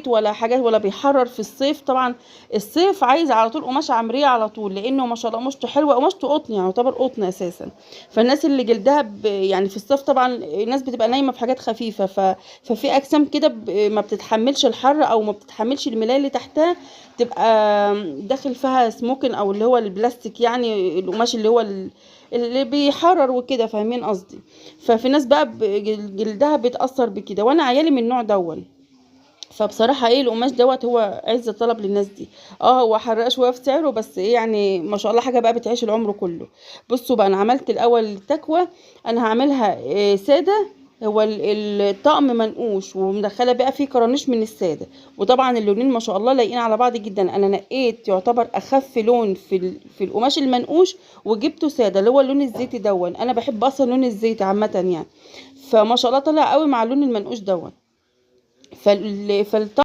ولا حاجات ولا بيحرر في الصيف. طبعا الصيف عايز على طول قماشه عمريه على طول، لانه ما شاء الله قماشته حلوه، قماشته قطن يعني يعتبر قطن اساسا. فالناس اللي جلدها يعني في الصيف طبعا الناس بتبقى نايمه في حاجات خفيفه، ففي اجسام كده ما بتتحملش الحر او ما بتتحملش الملايه اللي تحتها، تبقى داخل فيها سموكن او اللي هو البلاستيك، يعني القماش اللي هو اللي بيحرر وكده، فاهمين قصدي. ففي ناس بقى جلدها بيتأثر بكده، وانا عيالي من النوع دون. فبصراحة ايه القماش دوت هو عز طلب للناس دي. اه هو حرق شوية في سعره، بس ايه يعني ما شاء الله حاجة بقى بتعيش العمر كله. بصوا بقى، انا عملت الاول التكوى، انا هعملها سادة. هو الطقم منقوش ومدخله بقى فيه كرانيش من الساده. وطبعا اللونين ما شاء الله لايقين على بعض جدا. انا نقيت يعتبر اخف لون في القماش المنقوش، وجبته ساده اللي هو اللون الزيتي دون. انا بحب اصلا لون الزيتي عامه يعني. فما شاء الله طلع قوي مع اللون المنقوش دون. فالطقم